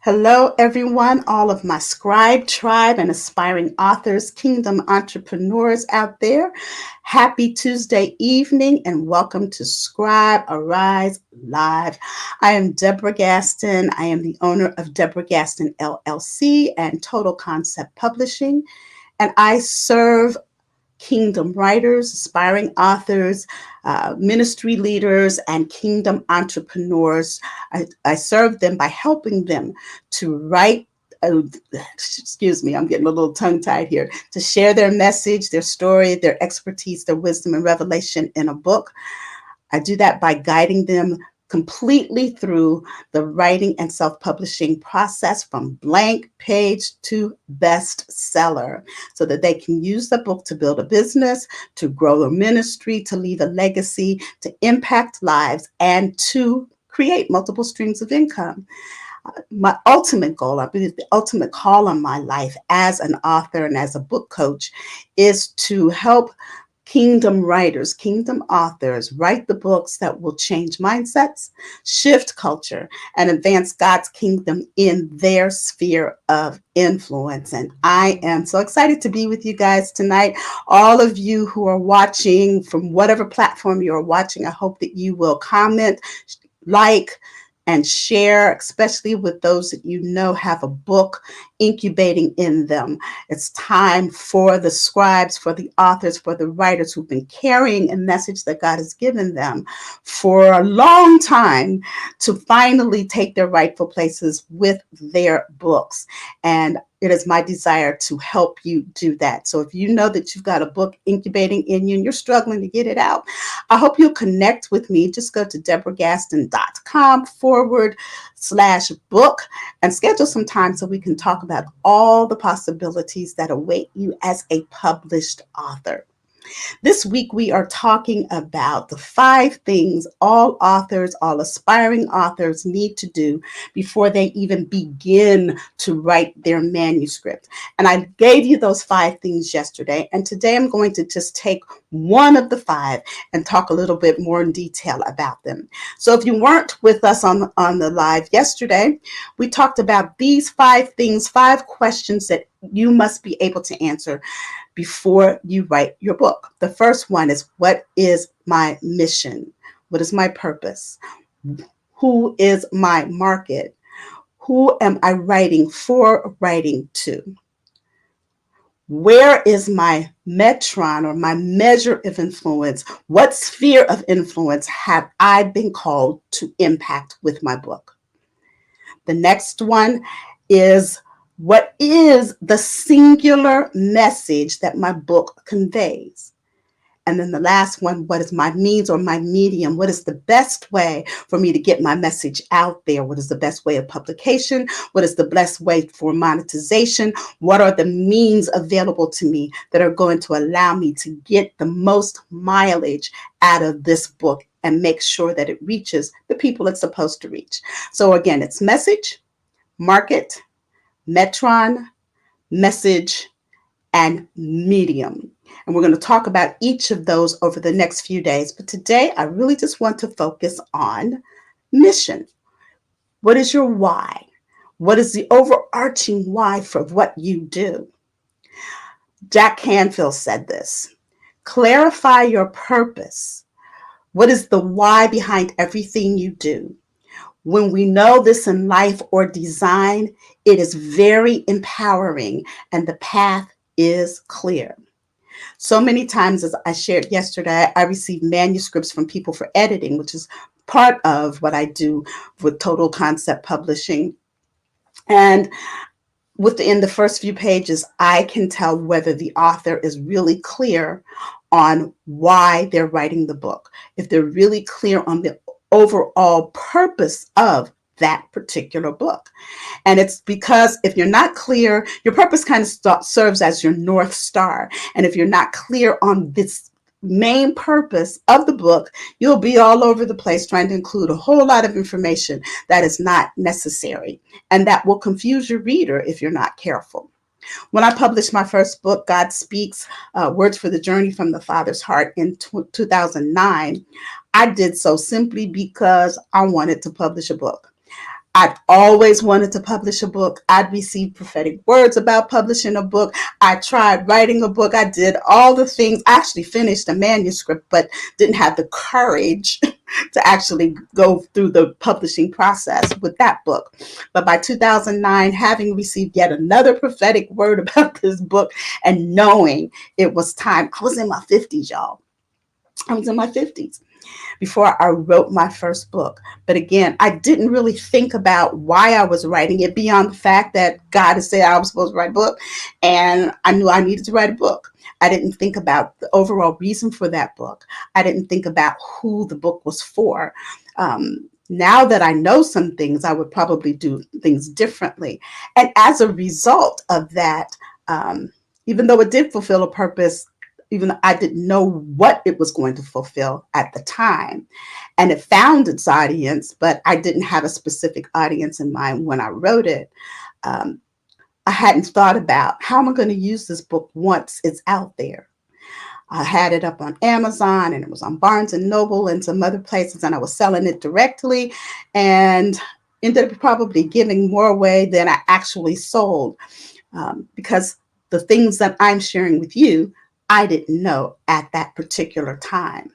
Hello, everyone, all of my Scribe tribe and aspiring authors, kingdom entrepreneurs out there. Happy Tuesday evening and welcome to Scribe Arise Live. I am Deborah Gaston. I am the owner of Deborah Gaston LLC and Total Concept Publishing, and I serve kingdom writers, aspiring authors, ministry leaders, and kingdom entrepreneurs. I serve them by helping them to write. Excuse me, I'm getting a little tongue tied here. To share their message, their story, their expertise, their wisdom, and revelation in a book. I do that by guiding them completely through the writing and self-publishing process from blank page to bestseller so that they can use the book to build a business, to grow a ministry, to leave a legacy, to impact lives, and to create multiple streams of income. My ultimate goal, I believe the ultimate call on my life as an author and as a book coach is to help kingdom writers, kingdom authors write the books that will change mindsets, shift culture, and advance God's kingdom in their sphere of influence. And I am so excited to be with you guys tonight. All of you who are watching from whatever platform you're watching, I hope that you will comment, like, and share, especially with those that you know have a book incubating in them. It's time for the scribes, for the authors, for the writers who've been carrying a message that God has given them for a long time to finally take their rightful places with their books. And it is my desire to help you do that. So if you know that you've got a book incubating in you and you're struggling to get it out, I hope you'll connect with me. Just go to deborahgaston.com/book and schedule some time so we can talk about all the possibilities that await you as a published author. This week, we are talking about the 5 things all authors, all aspiring authors need to do before they even begin to write their manuscript. And I gave you those 5 things yesterday. And today I'm going to just take one of the 5 and talk a little bit more in detail about them. So if you weren't with us on the live yesterday, we talked about these 5 things, 5 questions that you must be able to answer before you write your book. The first one is, what is my mission? What is my purpose? Who is my market? Who am I writing for, writing to? Where is my metron or my measure of influence? What sphere of influence have I been called to impact with my book? The next one is, what is the singular message that my book conveys? And then the last one, what is my means or my medium? What is the best way for me to get my message out there? What is the best way of publication? What is the best way for monetization? What are the means available to me that are going to allow me to get the most mileage out of this book and make sure that it reaches the people it's supposed to reach? So again, it's message, market, metron, message, and medium. And we're going to talk about each of those over the next few days. But today, I really just want to focus on mission. What is your why? What is the overarching why for what you do? Jack Canfield said this: clarify your purpose. What is the why behind everything you do? When we know this in life or design, it is very empowering and the path is clear. So many times, as I shared yesterday, I receive manuscripts from people for editing, which is part of what I do with Total Concept Publishing. And within the first few pages, I can tell whether the author is really clear on why they're writing the book, if they're really clear on the overall purpose of that particular book. And it's because if you're not clear, your purpose kind of serves as your North Star. And if you're not clear on this main purpose of the book, you'll be all over the place trying to include a whole lot of information that is not necessary. And that will confuse your reader if you're not careful. When I published my first book, God Speaks, Words for the Journey from the Father's Heart, in 2009, I did so simply because I wanted to publish a book. I've always wanted to publish a book. I'd received prophetic words about publishing a book. I tried writing a book. I did all the things. I actually finished a manuscript, but didn't have the courage to actually go through the publishing process with that book. But by 2009, having received yet another prophetic word about this book and knowing it was time, I was in my 50s, y'all. I was in my 50s before I wrote my first book. But again, I didn't really think about why I was writing it beyond the fact that God had said I was supposed to write a book, and I knew I needed to write a book. I didn't think about the overall reason for that book. I didn't think about who the book was for. Now that I know some things, I would probably do things differently. And as a result of that, um, even though it did fulfill a purpose, even though I didn't know what it was going to fulfill at the time. And it found its audience, but I didn't have a specific audience in mind when I wrote it. Um, I hadn't thought about how am I going to use this book once it's out there. I had it up on Amazon and it was on Barnes and Noble and some other places, and I was selling it directly and ended up probably giving more away than I actually sold, because the things that I'm sharing with you, I didn't know at that particular time.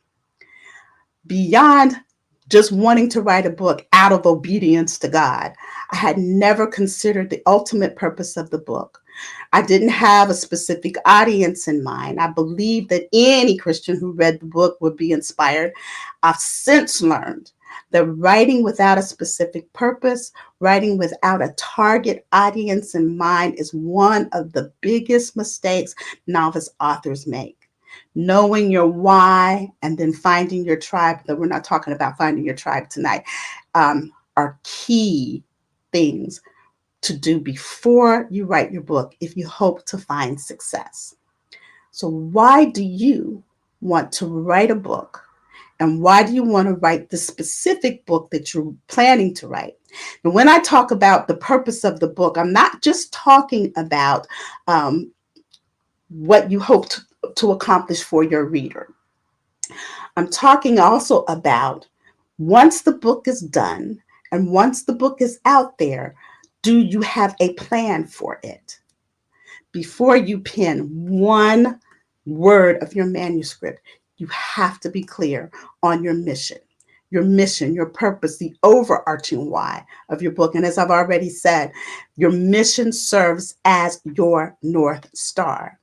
Beyond just wanting to write a book out of obedience to God, I had never considered the ultimate purpose of the book. I didn't have a specific audience in mind. I believed that any Christian who read the book would be inspired. I've since learned that writing without a specific purpose, writing without a target audience in mind, is one of the biggest mistakes novice authors make. Knowing your why and then finding your tribe, though we're not talking about finding your tribe tonight, are key things to do before you write your book if you hope to find success. So, why do you want to write a book? And why do you want to write the specific book that you're planning to write? And when I talk about the purpose of the book, I'm not just talking about what you hope to accomplish for your reader. I'm talking also about once the book is done and once the book is out there, do you have a plan for it? Before you pen one word of your manuscript, you have to be clear on your mission, your purpose, the overarching why of your book. And as I've already said, your mission serves as your North Star.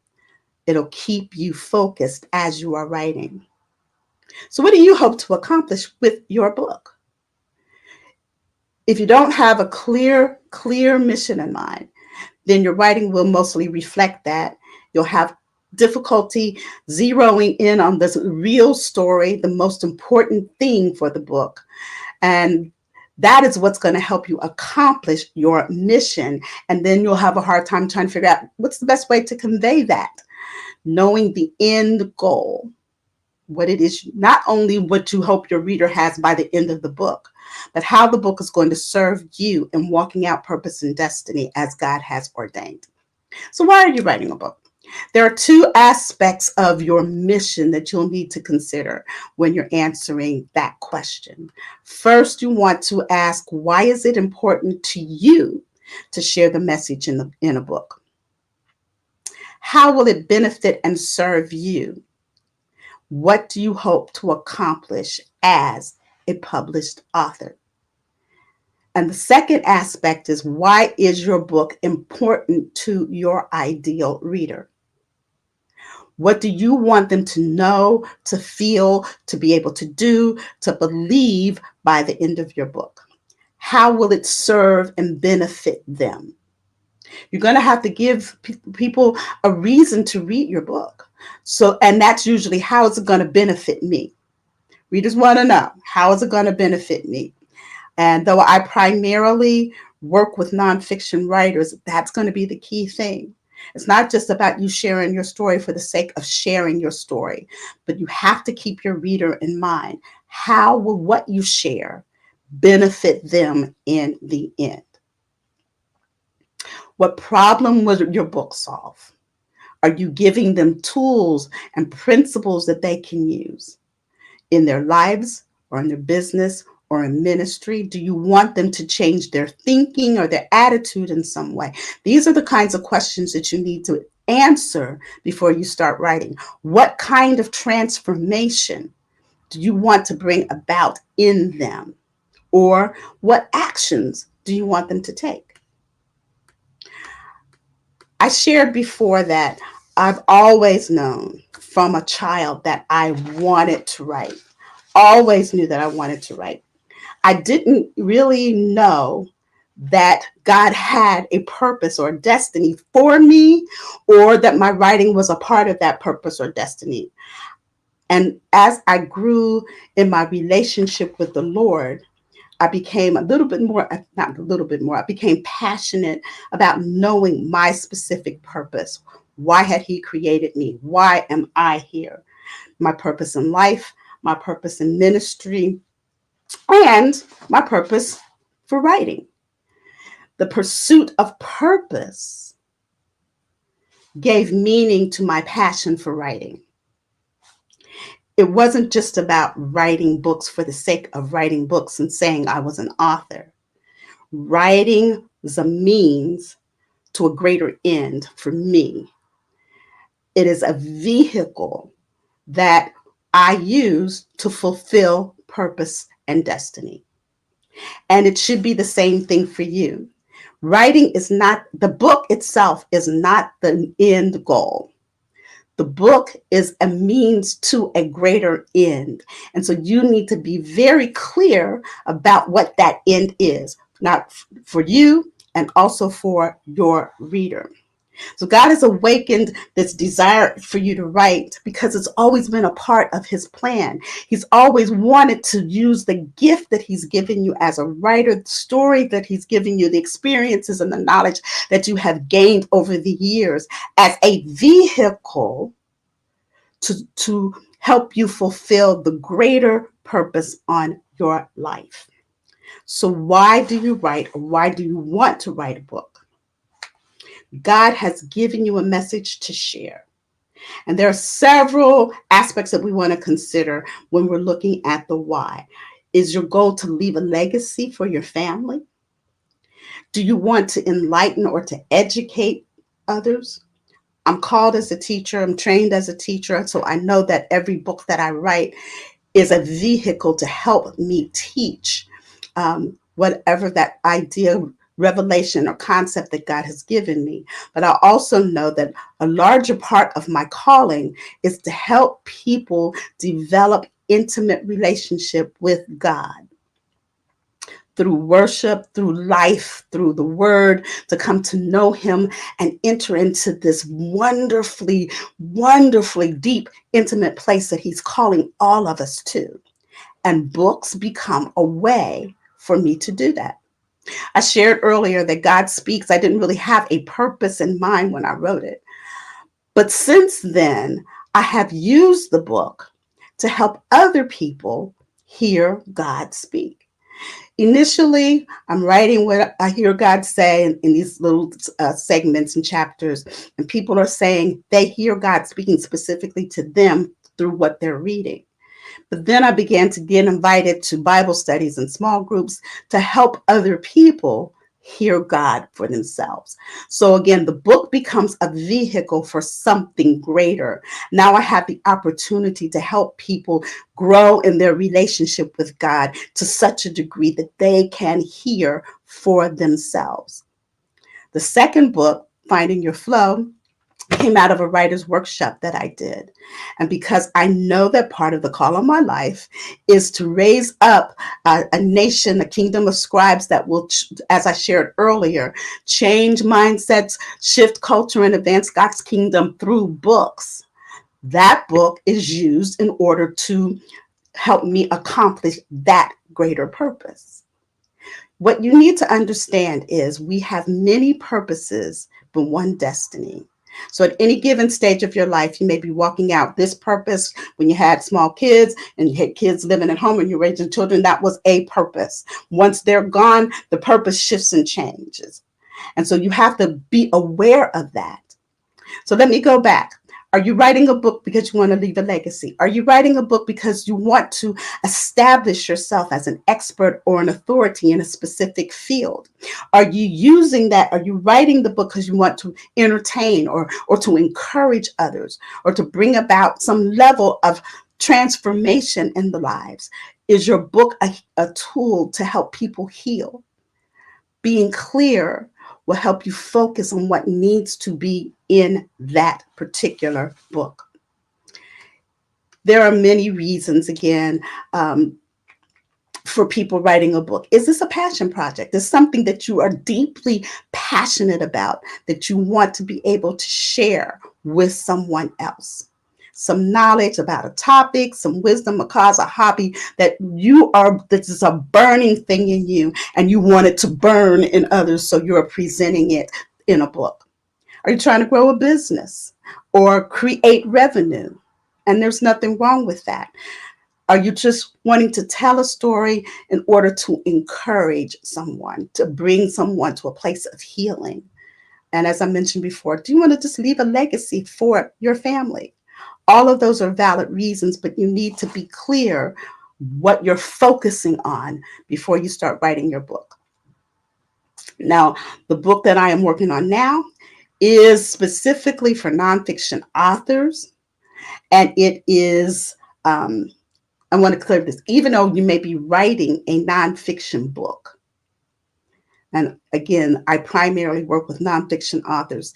It'll keep you focused as you are writing. So, what do you hope to accomplish with your book? If you don't have a clear mission in mind, then your writing will mostly reflect that. You'll have difficulty zeroing in on this real story, the most important thing for the book. And that is what's going to help you accomplish your mission. And then you'll have a hard time trying to figure out what's the best way to convey that. Knowing the end goal, what it is, not only what you hope your reader has by the end of the book, but how the book is going to serve you in walking out purpose and destiny as God has ordained. So, why are you writing a book? There are two aspects of your mission that you'll need to consider when you're answering that question. First, you want to ask, why is it important to you to share the message in a book? How will it benefit and serve you? What do you hope to accomplish as a published author? And the second aspect is, why is your book important to your ideal reader? What do you want them to know, to feel, to be able to do, to believe by the end of your book? How will it serve and benefit them? You're going to have to give people a reason to read your book. So, and that's usually, how is it going to benefit me? Readers want to know, how is it going to benefit me? And though I primarily work with nonfiction writers, that's going to be the key thing. It's not just about you sharing your story for the sake of sharing your story, but you have to keep your reader in mind. How will what you share benefit them in the end? What problem will your book solve? Are you giving them tools and principles that they can use in their lives or in their business or in ministry? Do you want them to change their thinking or their attitude in some way? These are the kinds of questions that you need to answer before you start writing. What kind of transformation do you want to bring about in them? Or what actions do you want them to take? I shared before that I've always known from a child that I wanted to write. Always knew that I wanted to write. I didn't really know that God had a purpose or destiny for me, or that my writing was a part of that purpose or destiny. And as I grew in my relationship with the Lord, I became a little bit more, not a little bit more, I became passionate about knowing my specific purpose. Why had He created me? Why am I here? My purpose in life, my purpose in ministry, and my purpose for writing. The pursuit of purpose gave meaning to my passion for writing. It wasn't just about writing books for the sake of writing books and saying I was an author. Writing is a means to a greater end for me. It is a vehicle that I use to fulfill purpose and destiny. And it should be the same thing for you. Writing is not, the book itself is not the end goal. The book is a means to a greater end. And so you need to be very clear about what that end is, not for you and also for your reader. So God has awakened this desire for you to write because it's always been a part of His plan. He's always wanted to use the gift that He's given you as a writer, the story that He's given you, the experiences and the knowledge that you have gained over the years as a vehicle to help you fulfill the greater purpose on your life. So why do you write, or why do you want to write a book? God has given you a message to share. And there are several aspects that we want to consider when we're looking at the why. Is your goal to leave a legacy for your family? Do you want to enlighten or to educate others? I'm called as a teacher, I'm trained as a teacher, so I know that every book that I write is a vehicle to help me teach whatever that idea, revelation, or concept that God has given me. But I also know that a larger part of my calling is to help people develop intimate relationship with God through worship, through life, through the word, to come to know Him and enter into this wonderfully, wonderfully deep, intimate place that He's calling all of us to. And books become a way for me to do that. I shared earlier that God speaks. I didn't really have a purpose in mind when I wrote it. But since then, I have used the book to help other people hear God speak. Initially, I'm writing what I hear God say in these little segments and chapters, and people are saying they hear God speaking specifically to them through what they're reading. But then I began to get invited to Bible studies and small groups to help other people hear God for themselves. So again, the book becomes a vehicle for something greater. Now I have the opportunity to help people grow in their relationship with God to such a degree that they can hear for themselves. The second book, Finding Your Flow, came out of a writer's workshop that I did. And because I know that part of the call of my life is to raise up a nation, a kingdom of scribes that will, as I shared earlier, change mindsets, shift culture, and advance God's kingdom through books. That book is used in order to help me accomplish that greater purpose. What you need to understand is we have many purposes, but one destiny. So at any given stage of your life, you may be walking out this purpose when you had small kids and you had kids living at home and you're raising children. That was a purpose. Once they're gone, the purpose shifts and changes. And so you have to be aware of that. So let me go back. Are you writing a book because you want to leave a legacy? Are you writing a book because you want to establish yourself as an expert or an authority in a specific field? Are you using that? Are you writing the book because you want to entertain or to encourage others or to bring about some level of transformation in the lives? Is your book a tool to help people heal? Being clear will help you focus on what needs to be in that particular book. There are many reasons, again, for people writing a book. Is this a passion project? Is something that you are deeply passionate about that you want to be able to share with someone else? Some knowledge about a topic, some wisdom, a cause, a hobby that this is a burning thing in you and you want it to burn in others, so you're presenting it in a book. Are you trying to grow a business or create revenue? And there's nothing wrong with that. Are you just wanting to tell a story in order to encourage someone, to bring someone to a place of healing? And as I mentioned before, do you want to just leave a legacy for your family? All of those are valid reasons, but you need to be clear what you're focusing on before you start writing your book. Now, the book that I am working on now is specifically for nonfiction authors, and it is I want to clear this. Even though you may be writing a nonfiction book, and again, I primarily work with nonfiction authors,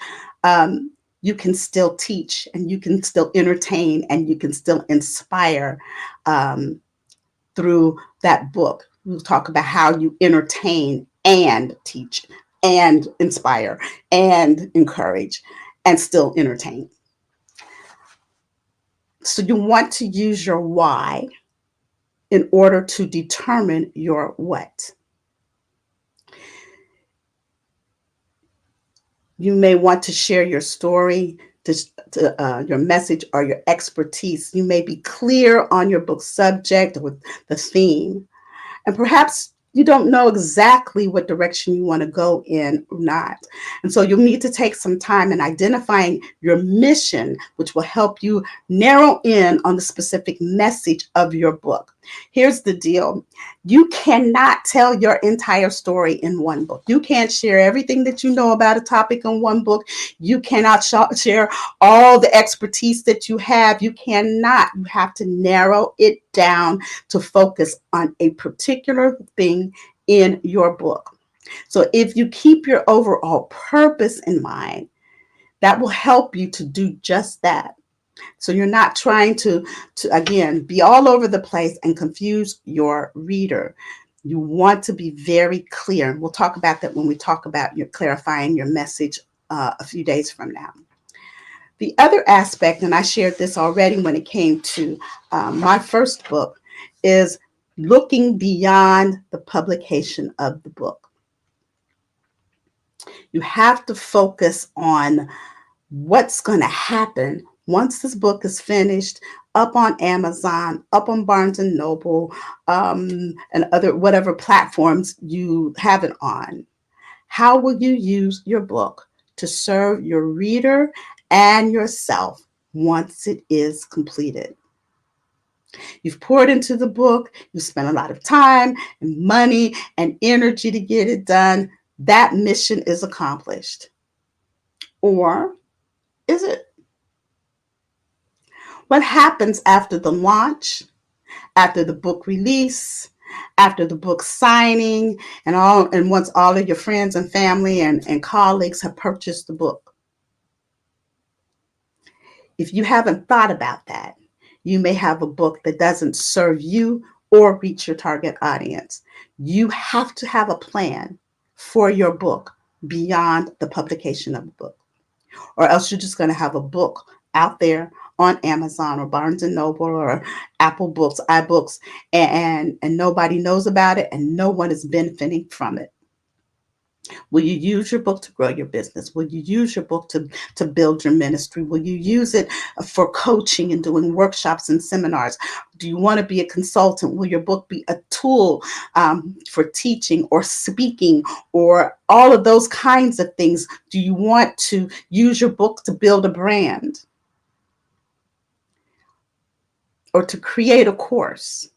you can still teach and you can still entertain and you can still inspire um, through that book. We'll talk about how you entertain and teach and inspire and encourage and still entertain. So you want to use your why in order to determine your what. You may want to share your story, your message, or your expertise. You may be clear on your book subject or the theme. And perhaps you don't know exactly what direction you want to go in or not. And so you'll need to take some time in identifying your mission, which will help you narrow in on the specific message of your book. Here's the deal. You cannot tell your entire story in one book. You can't share everything that you know about a topic in one book. You cannot share all the expertise that you have. You cannot. You have to narrow it down to focus on a particular thing in your book. So if you keep your overall purpose in mind, that will help you to do just that. So you're not trying to again, be all over the place and confuse your reader. You want to be very clear. We'll talk about that when we talk about your clarifying your message a few days from now. The other aspect, and I shared this already when it came to my first book, is looking beyond the publication of the book. You have to focus on what's going to happen once this book is finished, up on Amazon, up on Barnes and Noble, and other whatever platforms you have it on. How will you use your book to serve your reader and yourself once it is completed? You've poured into the book, you've spent a lot of time and money and energy to get it done. That mission is accomplished. Or is it? What happens after the launch, after the book release, after the book signing, and once all of your friends and family and colleagues have purchased the book? If you haven't thought about that, you may have a book that doesn't serve you or reach your target audience. You have to have a plan for your book beyond the publication of the book, or else you're just going to have a book out there on Amazon or Barnes and Noble or Apple Books, iBooks, and nobody knows about it and no one is benefiting from it. Will you use your book to grow your business? Will you use your book to build your ministry? Will you use it for coaching and doing workshops and seminars? Do you want to be a consultant? Will your book be a tool for teaching or speaking or all of those kinds of things? Do you want to use your book to build a brand? or to create a course.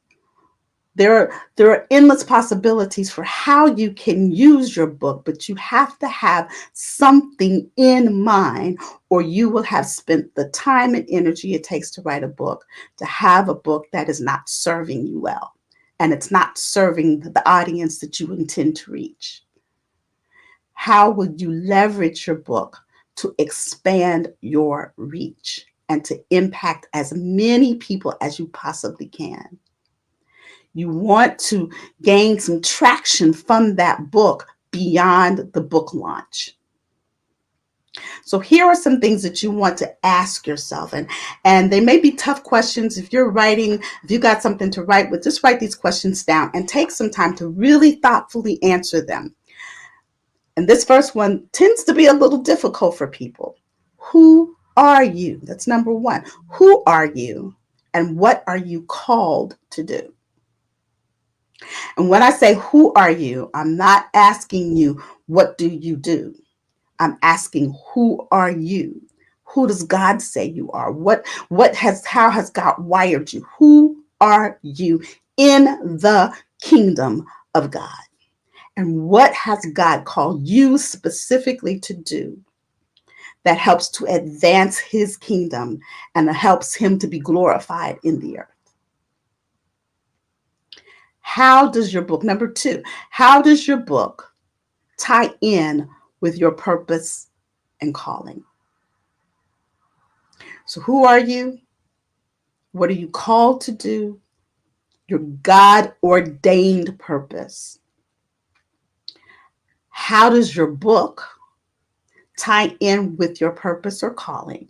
There are endless possibilities for how you can use your book, but you have to have something in mind, or you will have spent the time and energy it takes to write a book to have a book that is not serving you well, and it's not serving the audience that you intend to reach. How will you leverage your book to expand your reach and to impact as many people as you possibly can? You want to gain some traction from that book beyond the book launch. So here are some things that you want to ask yourself, and they may be tough questions. If you're writing, if you got something to write with, just write these questions down and take some time to really thoughtfully answer them. And this first one tends to be a little difficult for people. Who are you? That's number one. Who are you? And what are you called to do? And when I say who are you, I'm not asking you what do you do. I'm asking who are you? Who does God say you are? How has God wired you? Who are you in the kingdom of God? And what has God called you specifically to do that helps to advance his kingdom and that helps him to be glorified in the earth? How does your book, number two, how does your book tie in with your purpose and calling? So, who are you? What are you called to do? Your God ordained purpose. How does your book tie in with your purpose or calling?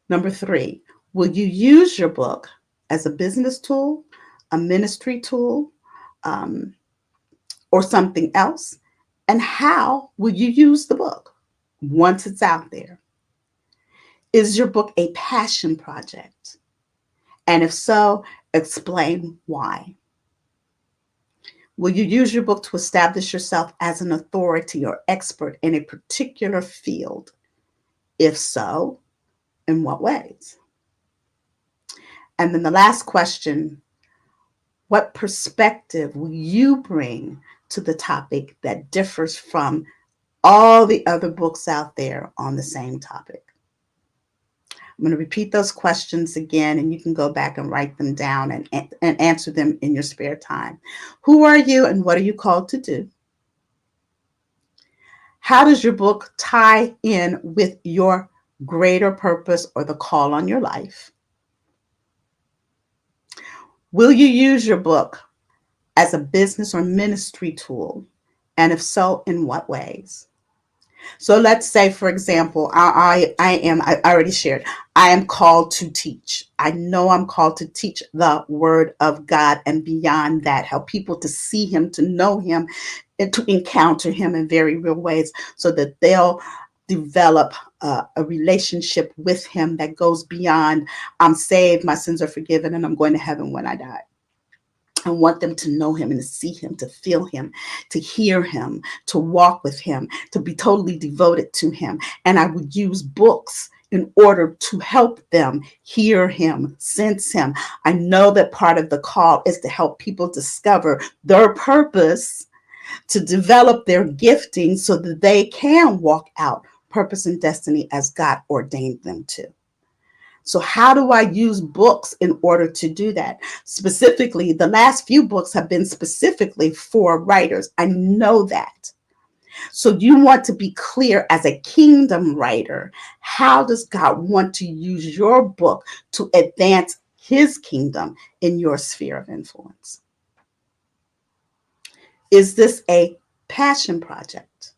Number three, will you use your book as a business tool, a ministry tool, um, or something else? And how will you use the book once it's out there? Is your book a passion project? And if so, explain why. Will you use your book to establish yourself as an authority or expert in a particular field? If so, in what ways? And then the last question, what perspective will you bring to the topic that differs from all the other books out there on the same topic? I'm going to repeat those questions again, and you can go back and write them down and answer them in your spare time. Who are you and what are you called to do? How does your book tie in with your greater purpose or the call on your life? Will you use your book as a business or ministry tool? And if so, in what ways? So let's say, for example, I already shared, I am called to teach. I know I'm called to teach the word of God and beyond that, help people to see him, to know him, and to encounter him in very real ways so that they'll develop a relationship with him that goes beyond, I'm saved, my sins are forgiven, and I'm going to heaven when I die. I want them to know him and to see him, to feel him, to hear him, to walk with him, to be totally devoted to him. And I would use books in order to help them hear him, sense him. I know that part of the call is to help people discover their purpose, to develop their gifting so that they can walk out purpose and destiny as God ordained them to. So how do I use books in order to do that? Specifically, the last few books have been specifically for writers. I know that. So you want to be clear as a kingdom writer. How does God want to use your book to advance his kingdom in your sphere of influence? Is this a passion project?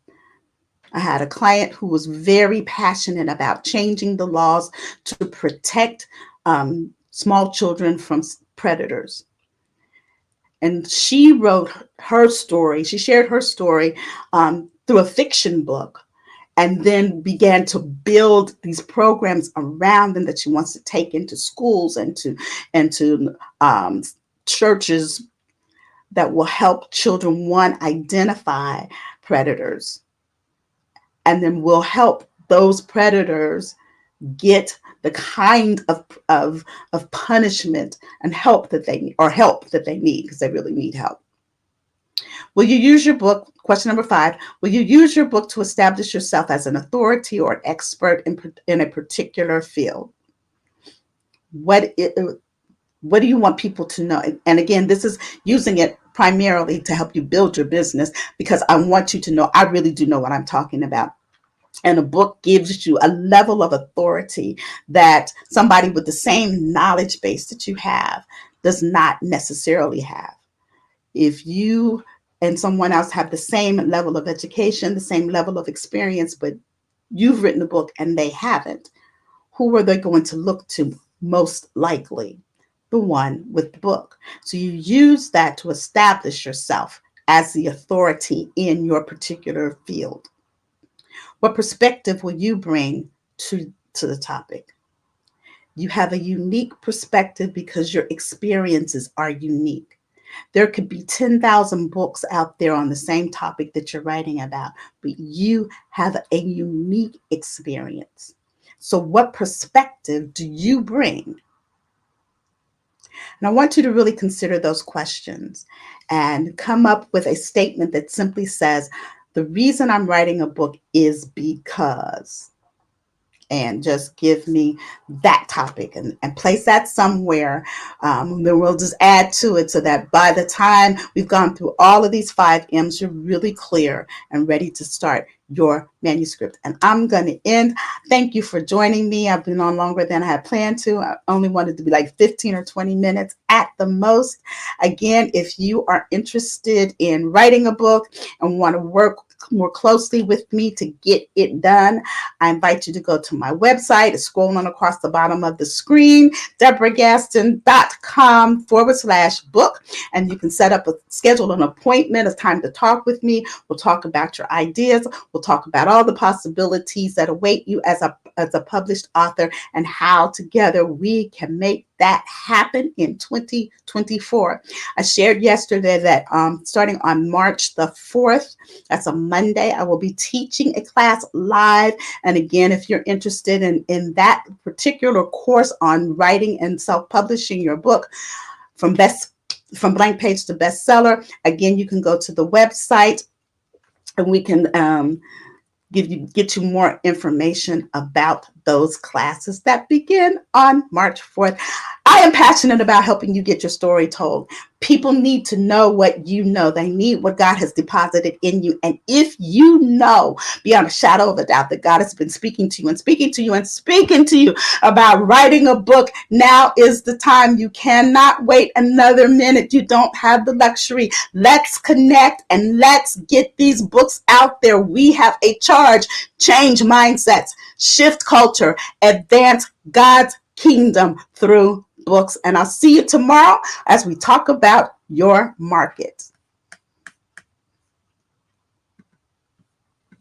I had a client who was very passionate about changing the laws to protect small children from predators. And she wrote her story, she shared her story through a fiction book, and then began to build these programs around them that she wants to take into schools and to churches that will help children, one, identify predators, and then will help those predators get the kind of punishment and help that they need, or help that they need, because they really need help. Will you use your book? Question number 5. Will you use your book to establish yourself as an authority or an expert in a particular field? What it, what do you want people to know? And again, this is using it primarily to help you build your business, because I want you to know I really do know what I'm talking about. And a book gives you a level of authority that somebody with the same knowledge base that you have does not necessarily have. If you and someone else have the same level of education, the same level of experience, but you've written a book and they haven't, who are they going to look to most likely? The one with the book. So you use that to establish yourself as the authority in your particular field. What perspective will you bring to the topic? You have a unique perspective because your experiences are unique. There could be 10,000 books out there on the same topic that you're writing about, but you have a unique experience. So, what perspective do you bring? And I want you to really consider those questions and come up with a statement that simply says, the reason I'm writing a book is because, and just give me that topic and place that somewhere. Then we'll just add to it so that by the time we've gone through all of these 5 M's, you're really clear and ready to start your manuscript. And I'm going to end. Thank you for joining me. I've been on longer than I had planned to. I only wanted to be like 15 or 20 minutes at the most. Again, if you are interested in writing a book and want to work more closely with me to get it done, I invite you to go to my website. It's scrolling across the bottom of the screen, deborahgaston.com/book. And you can schedule an appointment, a time to talk with me. We'll talk about your ideas. We'll talk about all the possibilities that await you as a published author, and how together we can make that happen in 2024. I shared yesterday that starting on March the 4th, that's a Monday, I will be teaching a class live. And again, if you're interested in that particular course on writing and self-publishing your book from blank page to bestseller, again, you can go to the website and we can get you more information about those classes that begin on March 4th. I am passionate about helping you get your story told. People need to know what you know. They need what God has deposited in you. And if you know beyond a shadow of a doubt that God has been speaking to you and speaking to you and speaking to you about writing a book, now is the time. You cannot wait another minute. You don't have the luxury. Let's connect and let's get these books out there. We have a charge. Change mindsets, shift culture, advance God's kingdom through books. And I'll see you tomorrow as we talk about your market.